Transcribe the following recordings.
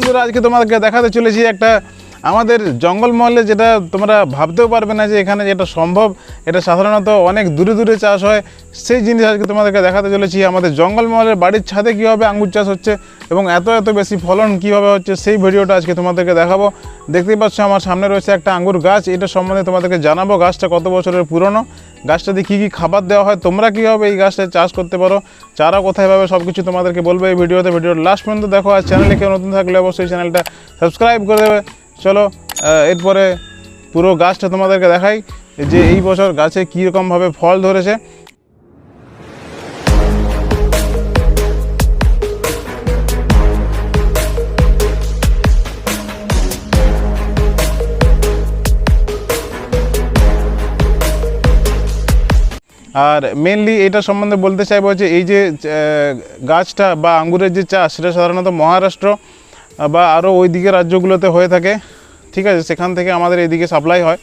বন্ধুরা আজকে তোমাদেরকে দেখাতে চলেছি একটা আমাদের জঙ্গলমহলে, যেটা তোমরা ভাবতেও পারবে না যে এখানে যেটা সম্ভব। এটা সাধারণত অনেক দূরে দূরে চাষ হয়, সেই জিনিস আজকে তোমাদেরকে দেখাতে চলেছি। আমাদের জঙ্গলমহলের বাড়ির ছাদে কীভাবে আঙ্গুর চাষ হচ্ছে এবং এত বেশি ফলন কীভাবে হচ্ছে, সেই ভিডিওটা আজকে তোমাদেরকে দেখাবো। দেখতেই পাচ্ছ আমার সামনে রয়েছে একটা আঙ্গুর গাছ। এটা সম্বন্ধে তোমাদেরকে জানাবো, গাছটা কত বছরের পুরনো, গাছটাতে কী কী খাবার দেওয়া হয়, তোমরা কীভাবে এই গাছটা চাষ করতে পারো, চারা কোথায় পাবে, সব কিছু তোমাদেরকে বলবো এই ভিডিওতে। ভিডিওটা লাস্ট পর্যন্ত দেখো। আর চ্যানেলে কেউ নতুন থাকলে অবশ্যই চ্যানেলটা সাবস্ক্রাইব করে দেবে। চলো এরপরে পুরো গাছটা তোমাদেরকে দেখাই যে এই বছর গাছে কীরকমভাবে ফল ধরেছে। আর মেনলি এটা সম্বন্ধে বলতে চাইবো যে এই যে গাছটা বা আঙ্গুরের যে চাষ, সেটা সাধারণত মহারাষ্ট্র বা আরও ওই দিকে রাজ্যগুলোতে হয়ে থাকে, ঠিক আছে। সেখান থেকে আমাদের এইদিকে সাপ্লাই হয়।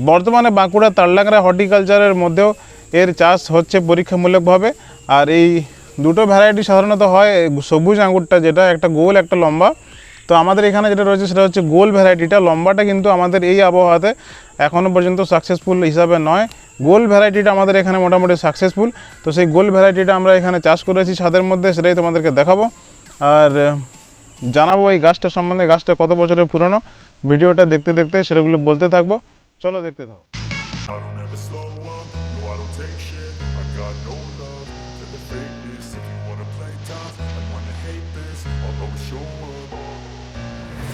বর্তমানে বাঁকুড়া তালডাংরা হর্টিকালচারের মধ্যেও এর চাষ হচ্ছে পরীক্ষামূলকভাবে। আর এই দুটো ভ্যারাইটি সাধারণত হয়, সবুজ আঙ্গুরটা যেটা একটা গোল একটা লম্বা। তো আমাদের এখানে যেটা রয়েছে সেটা হচ্ছে গোল ভ্যারাইটিটা। লম্বাটা কিন্তু আমাদের এই আবহাওয়াতে এখনও পর্যন্ত সাকসেসফুল হিসাবে নয়। গোল ভ্যারাইটিটা আমাদের এখানে মোটামুটি সাকসেসফুল। তো সেই গোল ভ্যারাইটিটা আমরা এখানে চাষ করেছি ছাদের মধ্যে, সেটাই তোমাদেরকে দেখাবো আর জানাবো এই গাছটা সম্বন্ধে, গাছটা কত বছরের পুরনো। ভিডিওটা দেখতে দেখতে সেটাগুলো বলতে থাকবো, চলো দেখতে থাকো।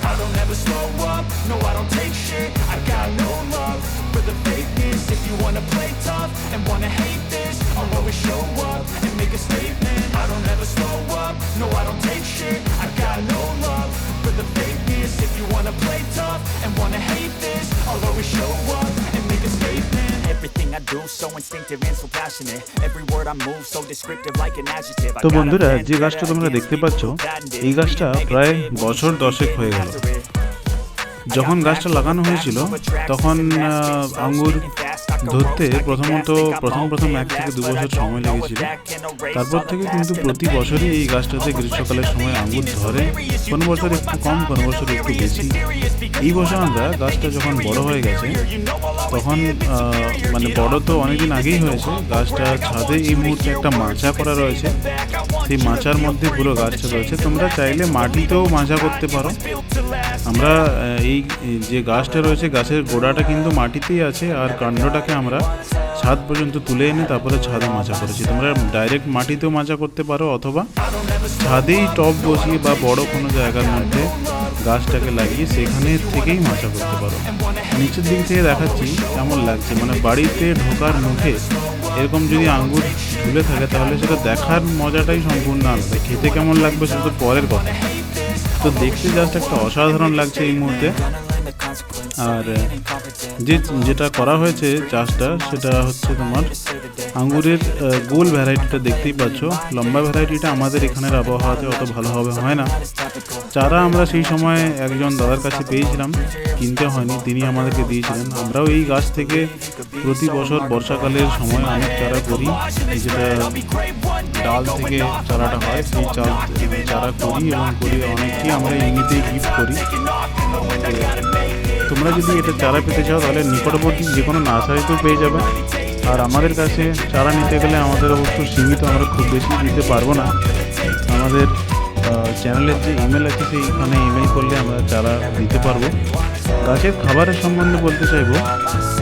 I don't ever slow up, no I don't take shit. I got no love for the fakeness. If you wanna play tough and wanna hate this, I'll always show up and make a statement. I don't ever slow up, no I don't take shit. I got no love for the fakeness. If you wanna play tough and wanna hate this, I'll always show up and make a statement. Everything I do so instinctive and so passionate. Every word I move so descriptive like an adjective. তো বন্ধুরা, যে গাছটা তোমরা দেখতে পাচ্ছ, এই গাছটা প্রায় বছর 10 হয়ে গেল। যখন গাছটা লাগানো হয়েছিল তখন আঙ্গুর ধরতে প্রথম 1 থেকে 2 বছর সময় লেগেছিল। তারপর থেকে কিন্তু প্রতি বছরই এই গাছটাতে গ্রীষ্মকালের সময় আঙ্গুর ধরে, কোনো বছর একটু কম, কোনো বছর একটু বেশি। এই বছর আমরা গাছটা যখন বড় হয়ে গেছে তখন মানে বড় তো অনেকদিন আগেই হয়েছে, গাছটা ছাদে এই মুহূর্তে একটা মাচা করা রয়েছে। সেই মাচার মধ্যে পুরো গাছটা রয়েছে। তোমরা চাইলে মাটিতেও মাচা করতে পারো। আমরা এই যে গাছটা রয়েছে, গাছের গোড়াটা কিন্তু মাটিতেই আছে, আর কাণ্ডটাকে আমরা ছাদ পর্যন্ত তুলে এনে তারপরে ছাদে মাচা করেছি। তোমরা ডাইরেক্ট মাটিতেও মাচা করতে পারো, অথবা ছাদেই টব বসিয়ে বা বড় কোনো জায়গার মধ্যে গাছটাকে লাগিয়ে সেখানে থেকেই মাচা করতে পারো। নিচের দিক থেকে দেখাচ্ছি কেমন লাগছে, মানে বাড়িতে ঢোকার মুখে এরকম যদি আঙ্গুর ঝুলে থাকে তাহলে সেটা দেখার মজাটাই সম্পূর্ণ আলাদা। খেতে কেমন লাগবে সেটা তো পরের কথা। তো দেখতে জাস্ট একটা অসাধারণ লাগছে এই মুহূর্তে। আর যেটা করা হয়েছে চাষটা, সেটা হচ্ছে তোমার আঙ্গুরের গোল ভ্যারাইটিটা দেখতেই পাচ্ছ। লম্বা ভ্যারাইটিটা আমাদের এখানের আবহাওয়াতে অত ভালোভাবে হয় না। চারা আমরা সেই সময় একজন দাদার কাছে পেয়েছিলাম, কিনতে হয়নি, তিনি আমাদেরকে দিয়েছিলেন। আমরাও এই গাছ থেকে প্রতি বছর বর্ষাকালের সময় অনেক চারা করি। যেটা ডাল থেকে চারাটা হয়, সেই চারা করি এবং করি অনেককেই আমরা এমনিতেই গিফট করি। তোমরা যদি এটা চারা পেতে চাও তাহলে নিকটবর্তী যে কোনো নার্সারিতেও পেয়ে যাবে। আর আমাদের কাছে চারা নিতে গেলে আমাদের অবশ্য সীমিত, আমরা খুব বেশি দিতে পারবো না। আমাদের চ্যানেলের যে ইমেল আছে সেইখানে ইমেল করলে আমরা চারা দিতে পারবো। গাছের খাবারের সম্বন্ধে বলতে চাইবো,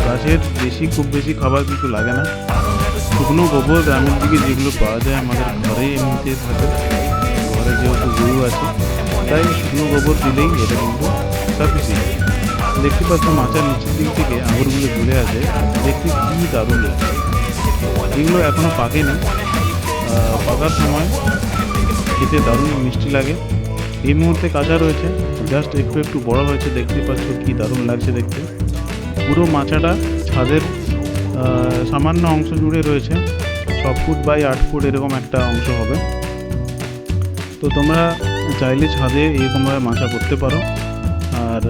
গাছের খুব বেশি খাবার কিছু লাগে না। শুকনো গোবর গ্রামের দিকে যেগুলো পাওয়া যায় আমাদের ঘরেই এমনিতে থাকে, ঘরে যেহেতু গরু আছে তাই শুকনো গোবর দিলেই এটা কিন্তু সাফিসিয়েন্ট। দেখতে পাচ্ছ মাচার নিচের দিক থেকে আঙুরগুলো ঝুলে আছে, দেখতে কী দারুণ লাগছে। এগুলো এখনও পাকেনি, পাকার সময় খেতে দারুণ মিষ্টি লাগে। এই মুহূর্তে কাঁচা রয়েছে, জাস্ট একটু বড় হয়েছে। দেখতে পাচ্ছ কী দারুণ লাগছে দেখতে। পুরো মাচাটা ছাদের সামান্য অংশ জুড়ে রয়েছে, 6 ফুট বাই 8 ফুট এরকম একটা অংশ হবে। তো তোমরা চাইলে ছাদে এরকমভাবে মাচা করতে পারো। আর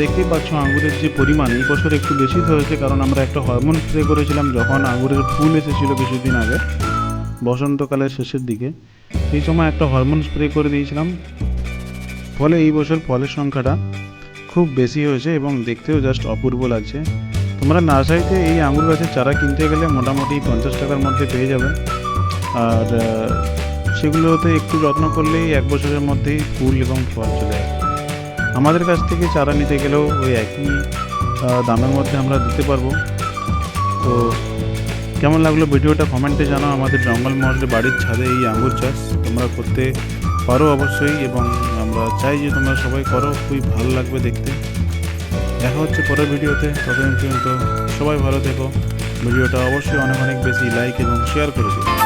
দেখতেই পাচ্ছ আঙ্গুরের যে পরিমাণ এই বছর একটু বেশি হয়েছে, কারণ আমরা একটা হরমোন স্প্রে করেছিলাম যখন আঙ্গুরের ফুল এসেছিলো কিছুদিন আগে, বসন্তকালের শেষের দিকে। সেই সময় একটা হরমোন স্প্রে করে দিয়েছিলাম, ফলে এই বছর ফলের সংখ্যাটা খুব বেশি হয়েছে এবং দেখতেও জাস্ট অপূর্ব লাগছে। তোমরা নার্সারিতে এই আঙুর গাছের চারা কিনতে গেলে মোটামুটি 50 টাকার মধ্যে পেয়ে যাবে। আর সেগুলোতে একটু যত্ন করলেই 1 বছরের মধ্যেই ফুল এবং ফল চলে আসবে। আমাদের কাছ থেকে চারা নিতে গেলেও ওই একই দামের মধ্যে আমরা দিতে পারবো। তো কেমন লাগলো ভিডিওটা কমেন্টে জানাও। আমাদের জঙ্গল মহলের বাড়ির ছাদে এই আঙুর চাষ তোমরা করতে পারো অবশ্যই, এবং আমরা চাই যে তোমরা সবাই করো, খুবই ভালো লাগবে দেখতে। দেখা হচ্ছে পরের ভিডিওতে, ততদিন পর্যন্ত সবাই ভালো থেকো। ভিডিওটা অবশ্যই অনেক বেশি লাইক এবং শেয়ার করে দিও।